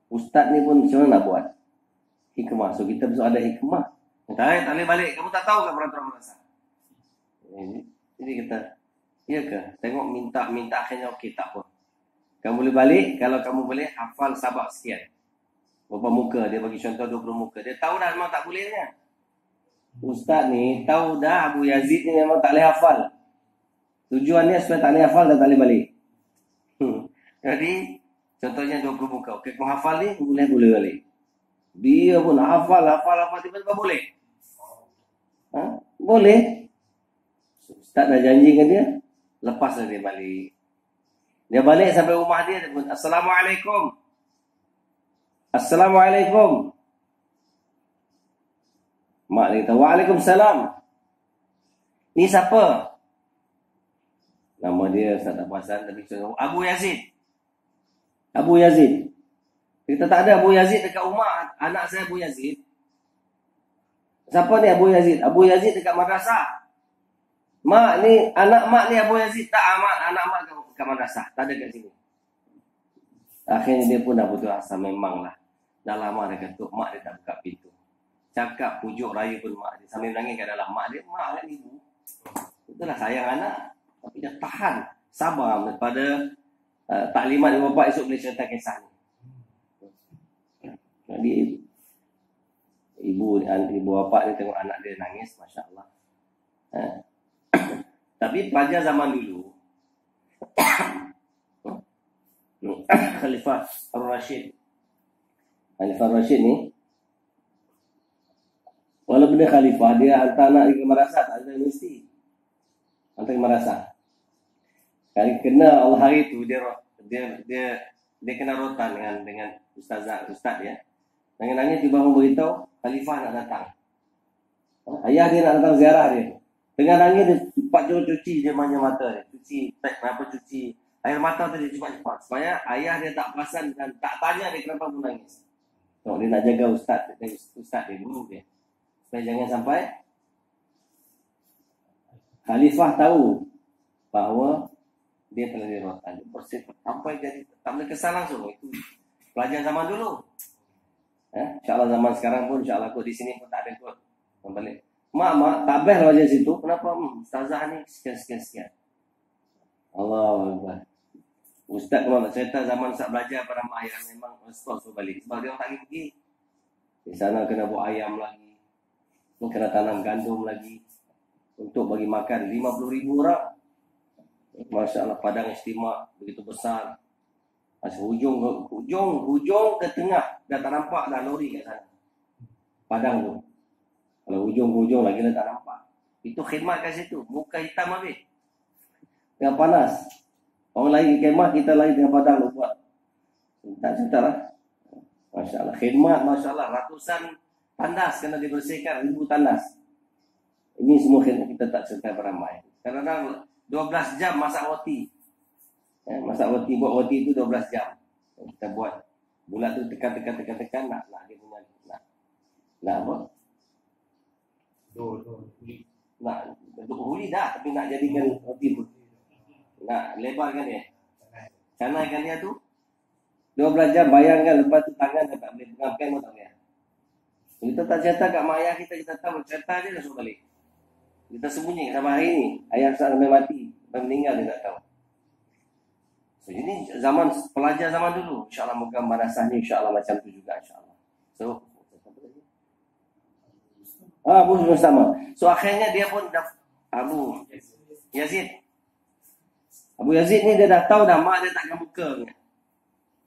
Ustaz ni pun macam mana nak buat? Hikmah. So kita besok ada hikmah. Tak boleh balik. Kamu tak tahu ke peraturan madrasah? Jadi kata, iya ke? Tengok minta akhirnya okey, tak apa. Kamu boleh balik, kalau kamu boleh hafal sabak sekian. Berapa muka, dia bagi contoh 20 muka. Dia tahu dah memang tak bolehnya. Ustaz ni tahu dah Abu Yazid ni memang tak boleh hafal. Tujuannya supaya tak boleh hafal dan tak boleh balik. Jadi, contohnya 20 muka. Okey, kamu hafal ni, boleh balik. Dia pun hafal, tiba-tiba boleh. Boleh. Ustaz dah janji dengan dia, lepaslah dia balik. Dia balik sampai rumah dia pun, Assalamualaikum. Assalamualaikum. Mak dia kata, Waalaikumsalam. Ni siapa? Nama dia saya tak perasan, tapi Abu Yazid. Abu Yazid. Kita tak ada Abu Yazid dekat rumah. Anak saya Abu Yazid. Siapa ni Abu Yazid? Abu Yazid dekat madrasah. Mak ni, anak mak ni Abu Yazid. Tak, anak mak dekat madrasah. Tak ada kat sini. Akhirnya dia pun dah putus asa. Memanglah. Dah lama dia ketuk. Mak dia tak buka pintu. Cakap pujuk raya pun mak dia. Sambil menangis kat dalam. Mak dia, mak kan ibu. Itulah sayang anak. Tapi dia tahan. Sabar daripada taklimat ibu bapa esok boleh cerita kisah ni. Jadi ibu bapa ni tengok anak dia nangis, Masya Allah. Tapi pelajar zaman dulu, Khalifah Ar-Rashid ni, walaupun dia khalifah, dia hantar anak ke madrasah, tak ada universiti. Hantar ke madrasah. Kali kena Allah hari tu dia kena rotan dengan ustaz dia. Nangis-nangis tiba orang beritahu khalifah nak datang. Ayah dia nak datang ziarah dia. Tengah nangis dia cepat cuci dia manja mata dia. Cuci air mata tu dia cepat-cepat supaya ayah dia tak perasan dan tak tanya dia kenapa pun nangis. So, dia nak jaga ustaz dia, guru dia. Supaya jangan sampai khalifah tahu bahawa dia telah dirotan. Sampai jadi tak boleh kesal langsung. Itu pelajar zaman dulu. InsyaAllah zaman sekarang pun, InsyaAllah kot di sini pun tak ada kot. Balik. Mak, tak best lah macam situ. Kenapa? Ustazah ni sekian. Allah Akbar. Ustaz kalau nak cerita zaman saat belajar pada mak ayam, memang stop balik. Sebab dia orang tak pergi. Di sana kena buat ayam lagi. Kena tanam gandum lagi. Untuk bagi makan 50,000 orang. Masya Allah, padang istimewa begitu besar. Masih hujung ke tengah. Dah tak nampak dah lori kat sana. Padang tu. Kalau hujung ke hujung lagi dah tak nampak. Itu khidmat kat situ. Muka hitam habis. Yang panas. Orang lain kemah, kita lain dengan padang tu buat. Tak cerita lah. Masya Allah. Khidmat, Masya Allah. Ratusan tandas kena dibersihkan. 1,000 tandas. Ini semua khidmat kita tak cerita beramai. Kadang-kadang 12 jam masak roti. Masak roti, buat roti itu 12 jam. Kita buat. Bulat tu tekan. Nak dia punya. Nak apa? Nak bentuk huli dah. Tapi nak jadikan roti pun. Nak lebarkan dia. Canaikan dia tu 12 jam. Bayangkan lepas tu tangan dah tak boleh pegang pen pun tak boleh. Kita tak cerita kat mak ayah kita tahu cerita dia dah suruh balik. Kita sembunyi sampai hari ni. Ayah sampai mati, sampai meninggal dia tak tahu. So ini zaman pelajar zaman dulu. InsyaAllah moga madrasahnya InsyaAllah macam tu juga InsyaAllah. So Abu sama. So akhirnya dia pun Abu Yazid ni dia dah tahu dah mak dia takkan buka.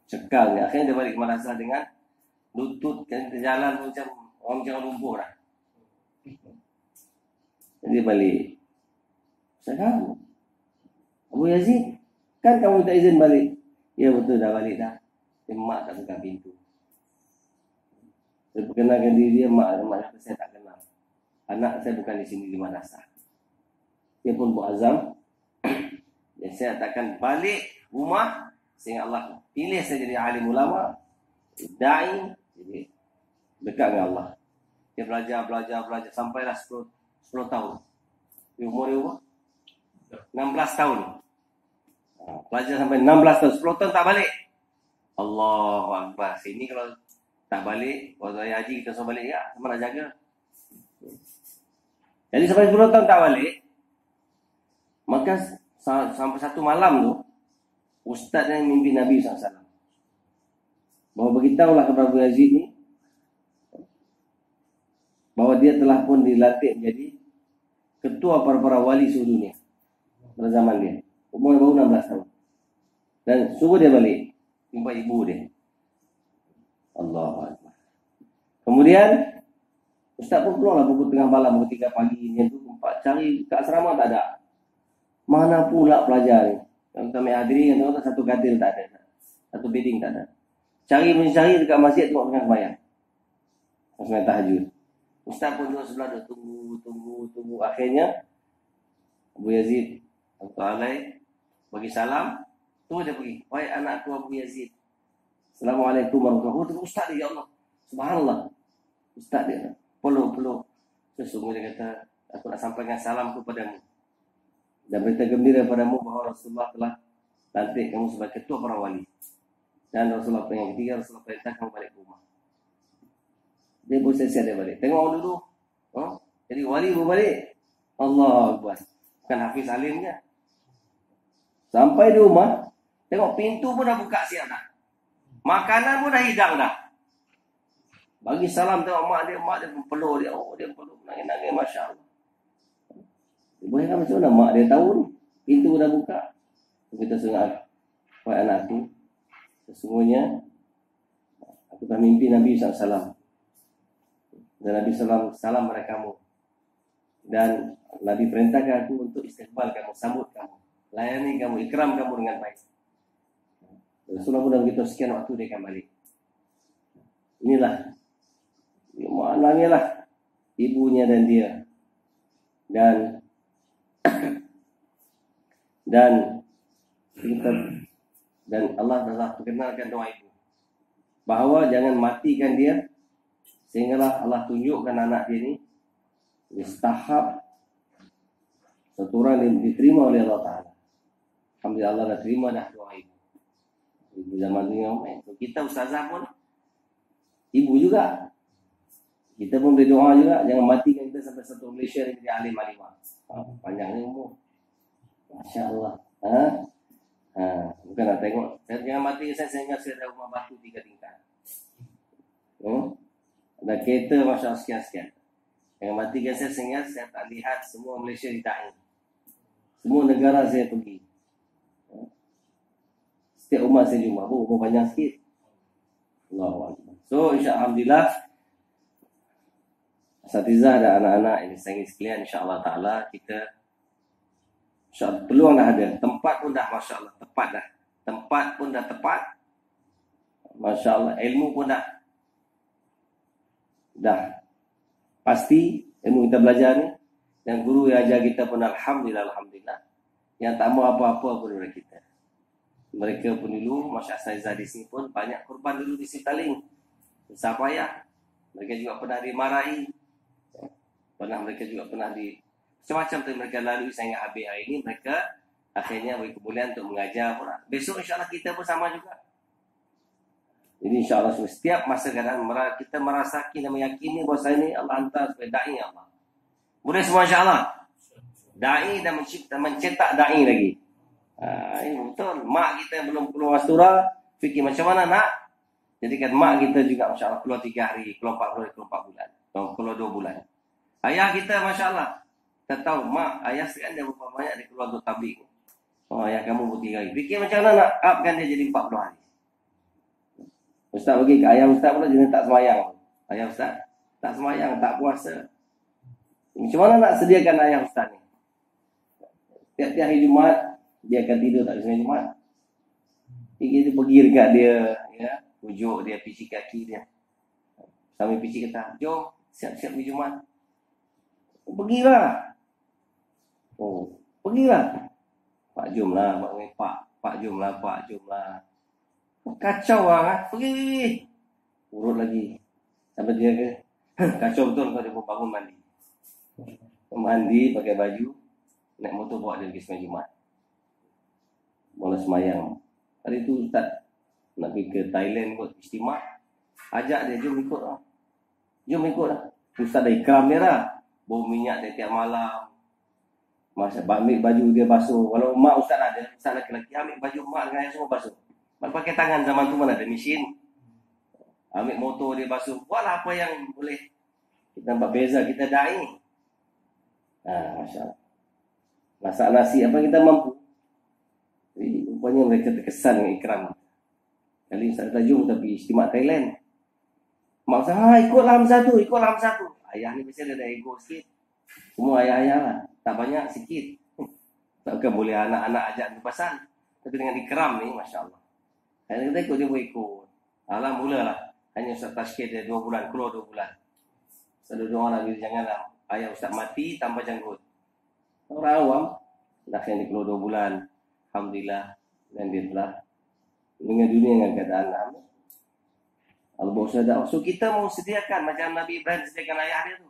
Cekal ni. Akhirnya dia balik ke madrasah dengan lutut dan jalan macam orang jangan lumpuh dah. Jadi balik. Saya Abu Yazid, kan kamu tak izin balik? Ya betul, dah balik dah. Mak tak buka pintu. Saya perkenalkan diri dia, mak saya tak kenal. Anak saya bukan di sini di madrasah. Dia pun buat azam. Dan saya takkan balik rumah sehingga Allah pilih saya jadi alim ulama, da'i, jadi dekat dengan Allah. Dia belajar sampailah 10 tahun. Di umur dia 16 tahun. Belajar sampai 16 tahun. 10 tahun tak balik. Allahu Akbar. Sini kalau tak balik, waktu ayah haji kita suruh balik, ya, sama nak jaga. Jadi sampai 10 tahun tak balik, maka sampai satu malam tu, Ustaz yang mimpi Nabi SAW. Bahawa beritahulah kepada Abu Yazid ni, bahawa dia telah pun dilantik menjadi ketua para wali seluruh dunia pada zaman dia. Umur baru 16 tahun. Dan suruh dia balik jumpa ibu dia. Allahu Akbar. Kemudian Ustaz pun keluarlah pukul tengah malam, pukul 3 pagi ni tu, cari kat asrama tak ada. Mana pula pelajar ni? Yang kami hadiri yang tu satu katil tak ada. Satu bedding tak ada. Mencari dekat masjid tu tengah sembahyang. Sembahyang tahajud. Ustaz pun duduk sebelah dia, tunggu. Akhirnya Abu Yazid Al-Alai bagi salam, tu dia pergi. Wahai anakku Abu Yazid, Assalamualaikum warahmatullahi wabarakatuh. Ustaz dia, ya Allah, subhanallah. Ustaz dia, peluk. Sesungguhnya dia kata, aku nak sampaikan salam kepadamu dan berita gembira padamu bahawa Rasulullah telah lantik kamu sebagai ketua para wali. Dan Rasulullah yang ketiga, Rasulullah perintah kamu balik ke rumah. Dia pun siap dia balik. Tengok dulu. Jadi wali pun balik. Allah Akbar. Bukan Hafiz Alimnya. Sampai di rumah, tengok pintu pun dah buka siap dah. Makanan pun dah hidang dah. Bagi salam, tengok mak dia pun peluk dia. Oh, dia peluk, nangis-nangis, Masya Allah. Boleh kan macam mana mak dia tahu ni. Pintu dah buka. Kita sengat. Wahai anakku, sesungguhnya aku dah mimpi Nabi SAW. Dan Nabi SAW salam kepada kamu. Dan Nabi perintahkan aku untuk istiqbal kamu, sambut kamu, layani kamu, ikram kamu dengan baik. Rasulullah pun dah begitu sekian waktu dia akan balik. Inilah maknanya ibunya dan dia. Dan Allah telah perkenalkan doa ibu bahawa jangan matikan dia, sehinggalah Allah tunjukkan anak dia ni istahab satu orang yang diterima oleh Allah Ta'ala. Alhamdulillah Allah dah terima dah doa ibu. Ibu zaman tu yang main. Kita ustazah pun Ibu juga. Kita pun boleh doa juga. Jangan matikan kita sampai satu Malaysia ni jadi alim-alimah. Panjangnya umur. Masya Allah. Bukan nak tengok. Jangan mati saya sehingga saya ada rumah batu 3 tingkat. Ada kereta Masya Allah sekian-sekian. Jangan matikan saya sehingga saya tak lihat semua Malaysia ditahan. Semua negara saya pergi. Setiap rumah saya jumpa. Umur panjang sikit. Allahu Akbar. So insya-Allah, asatizah dan anak-anak ini sayang sekalian, insya-Allah taala kita insya-Allah peluang dah ada, tempat pun dah masya-Allah tepat dah. Tempat pun dah tepat. Masya-Allah, ilmu pun dah pasti ilmu kita belajar ni, dan guru yang ajar kita pun alhamdulillah. Yang tak mau apa-apa pun dari kita. Mereka pun dulu, Masya Asatizah di sini pun banyak korban dulu di Sitaling. Susah payah. Mereka juga pernah dimarahi. Mereka juga pernah macam-macam tu mereka lalui sehingga habis hari ini. Mereka akhirnya beri kemuliaan untuk mengajar pula. Besok insyaAllah kita pun sama juga. Jadi insyaAllah setiap masa kadang kita merasaki dan meyakini bahawa saya ini Allah hantar sebagai da'i Allah. Boleh semua insyaAllah. Da'i dan mencetak da'i lagi. Ini betul. Mak kita yang belum keluar surah, fikir macam mana nak jadikan mak kita juga Masya Allah keluar 3 hari, keluar 4 hari, keluar 4 bulan, keluar 2 bulan. Ayah kita Masya Allah, kita tahu mak, ayah sekarang dia berapa banyak dia keluar untuk tablik. Ayah kamu buat 3 hari. Fikir macam mana nak upkan dia jadi 40 hari. Ustaz bagi ke ayah Ustaz pula jenis tak semayang. Ayah Ustaz tak semayang, tak puasa. Macam mana nak sediakan ayah Ustaz ni? Tiap-tiap hari Jumaat dia akan tidur tak ada Jumaat. Kita pergi dekat dia, ya, pujuk dia, pici kaki dia. Sambil pici kata, jom, siap-siap di Jumaat. Pergilah. Pergilah. Pak, jomlah. Pak, jomlah. Kacau lah. Pergi. Urut lagi. Sampai dia ke, kacau betul kalau dia pun bangun mandi. Mandi, pakai baju, naik motor bawa dia pergi sembahyang Jumaat. Mula semayang. Hari tu Ustaz nak pergi ke Thailand kot istimewa. Ajak dia, jom ikut lah. Ustaz dah ikram dia lah. Bau minyak dia tiap malam. Masa ambil baju dia basuh. Walau mak Ustaz ada, Ustaz lelaki ambil baju mak dengan ayah semua basuh. Mak pakai tangan, zaman tu mana ada mesin. Ambil motor dia basuh. Buatlah apa yang boleh. Kita nampak beza, kita da'i. Masya Allah. Masak nasi apa kita mampu. Jadi rupanya mereka terkesan dengan ikram. Kali Ustaz kata jom tapi istimewa Thailand. Mak Ustaz, ikutlah satu. Ayah ni biasa dia ada ego sikit. Semua ayah-ayah lah. Tak banyak, sikit. Takkan boleh anak-anak ajak ke pasal. Tapi dengan ikram ni, Masya Allah. Ayah kata ikut, dia boleh ikut. Mulalah. Hanya Ustaz tashkil dia 2 bulan, keluar 2 bulan. Ustaz doa lah, janganlah ayah Ustaz mati tanpa janggut. Orang awam, akhirnya dia keluar 2 bulan. Alhamdulillah. Dan dia telah dengan dunia dengan keadaan Allah bersedia. So kita mau sediakan macam Nabi Ibrahim sediakan ayah dia tu.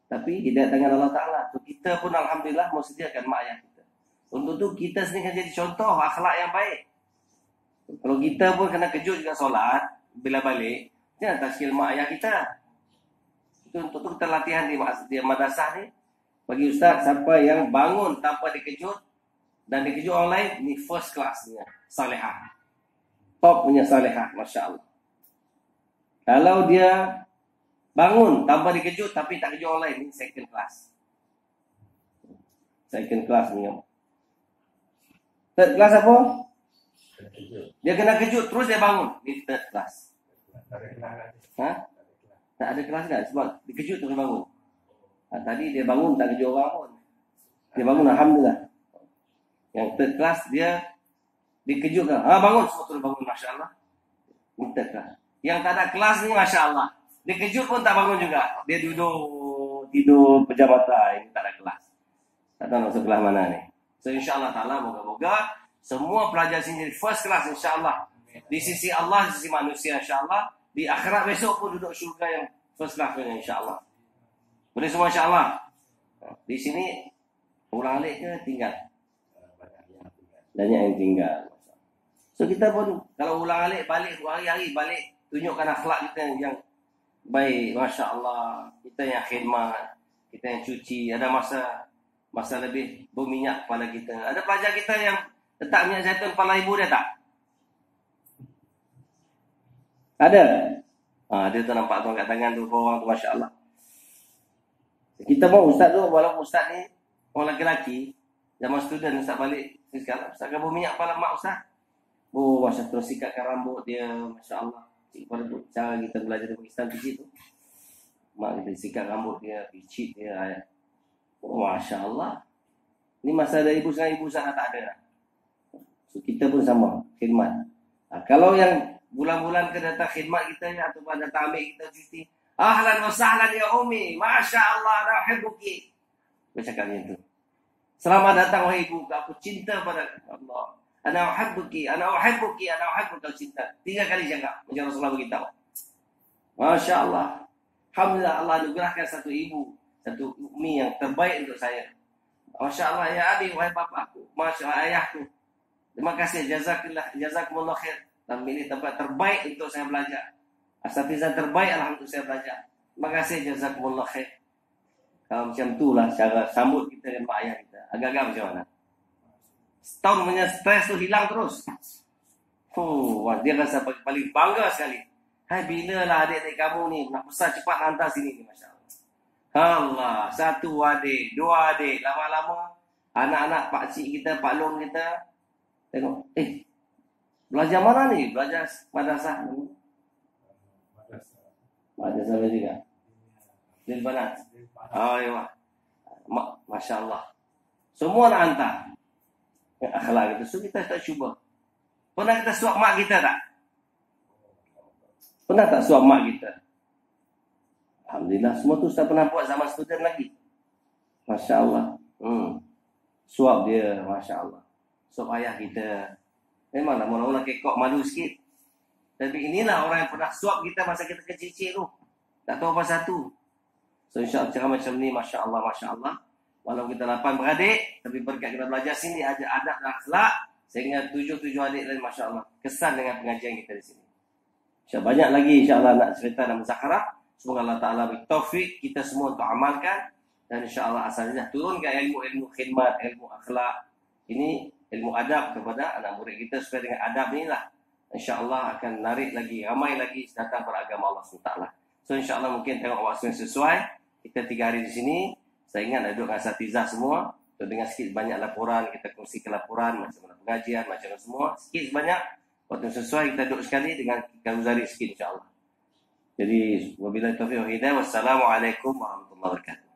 Tapi hidayah tangan Allah Ta'ala. So kita pun Alhamdulillah mau sediakan mak ayah kita. Untuk tu kita sendiri kan jadi contoh akhlak yang baik. Kalau kita pun kena kejut juga solat, bila balik, jangan tashkil mak ayah kita. Itu untuk tu kita latihan di madrasah ni. Bagi Ustaz, siapa yang bangun tanpa dikejut dan dikejut orang lain, ni first class punya salihah. Top punya salihah, Masya Allah. Kalau dia bangun tanpa dikejut tapi tak kejut orang lain, ni second class. Second class punya. Third class apa? Dia kena kejut, terus dia bangun. Ni third class. Tak ada kelas kan? Sebab dikejut terus bangun. Tadi dia bangun tak kejut orang pun. Dia bangun Alhamdulillah. Yang third class dia dikejutkan. Bangun, semua terus bangun, Masya Allah. Ini third class. Yang tak ada kelas ni, Masya Allah. Dikejut pun tak bangun juga. Dia tidur pejam mata. Ini tak ada kelas. Tak tahu nak sebelah mana ni. So insyaAllah ta'ala, moga-moga semua pelajar sini first class insyaAllah. Di sisi Allah, di sisi manusia insyaAllah. Di akhirat besok pun duduk syurga yang first class punya insyaAllah. Boleh semua insyaAllah. Di sini ulang alik ke tinggal? Banyak yang tinggal. So kita pun kalau ulang alik balik hari-hari balik tunjukkan akhlak kita yang baik, Masya Allah. Kita yang khidmat, kita yang cuci. Ada masa lebih berminyak kepala kita. Ada pelajar kita yang letak minyak zaitun kepala ibu dia tak? Ada. Dia tu nampak tu kat tangan tu orang tu, Masya Allah. Kita mau ustaz tu, walaupun ustaz ni orang lelaki, zaman student ustaz balik sekarang, ustaz kan berminyak kepala mak ustaz. Oh, Masya Allah, sikatkan rambut dia, Masya Allah. Pada tu, cara kita belajar di Pakistan pijit tu. Mak kita sikat rambut dia, pijit dia. Oh, Masya Allah. Ni masa ada ibu sekarang, ibu sangat tak ada. So, kita pun sama, khidmat. Kalau yang bulan-bulan ke datang khidmat kita ya, ataupun datang ambil kita cuti, ahlan wa sahlan ya Umi, Masya Allah, ana uhibbuki. Dia cakap macam tu. Selamat datang wahai ibu, aku cinta pada Allah. Ana uhibbuki, ana uhibbuki, ana uhibbuka, cinta. 3 kali cakap macam Rasulullah beritahu. Masya Allah. Alhamdulillah Allah anugerahkan satu ibu, satu umi yang terbaik untuk saya. Masya Allah ya abi, wahai bapakku, Masya Allah ayahku. Terima kasih, jazakumullah khair. Dan ini tempat terbaik untuk saya belajar. Asatizah terbaik alhamdulillah saya belajar. Terima kasih, jazakumullah khair. Kalau macam itulah cara sambut kita dengan mak ayah kita. Agak-agak macam mana? Setahun punya stres tu hilang terus. Dia rasa paling bangga sekali. Hai, bila lah adik-adik kamu ni nak besar cepat hantar sini ni, Masya Allah. Allah, 1 adik, 2 adik, lama-lama anak-anak pakcik kita, pak long kita tengok, belajar mana ni? Belajar madrasah. Madrasah juga. Lil Banat. Oh, ya. Masya Allah. Semua nak hantar. Akhlak kita. So, kita tak cuba. Pernah kita suap mak kita tak? Pernah tak suap mak kita? Alhamdulillah. Semua tu saya pernah buat zaman student lagi. Masya Allah. Suap dia. Masya Allah. Suap ayah kita. Memang mula-mula kekok malu sikit. Tapi inilah orang yang pernah suap kita masa kita kecil-kecil tu. Tak tahu apa satu. So insyaAllah cara macam ni, Masya Allah, Masya Allah. Walau kita 8 beradik, tapi berkat kita belajar sini, ada adab dan akhlak. Sehingga 7 adik lain, Masya Allah. Kesan dengan pengajian kita di sini. Banyak lagi insyaAllah nak cerita dan muzakarah. Semoga Allah Ta'ala beri taufik kita semua untuk amalkan. Dan insyaAllah asalnya turunkan ilmu-ilmu khidmat, ilmu akhlak. Ini ilmu adab kepada anak murid kita. Supaya dengan adab inilah insyaAllah akan narik lagi, ramai lagi datang beragama Allah SWT. So insyaAllah mungkin tengok waktu yang sesuai. Kita 3 hari di sini. Saya ingat duduk dengan asatizah semua. So, dengan sikit banyak laporan, kita kongsikan laporan, macam mana pengajian, macam mana semua. Sikit sebanyak, waktu yang sesuai kita duduk sekali dengan Karuzari sikit insyaAllah. Jadi, wabillahi taufiq wa hidayah. Wassalamualaikum warahmatullahi wabarakatuh.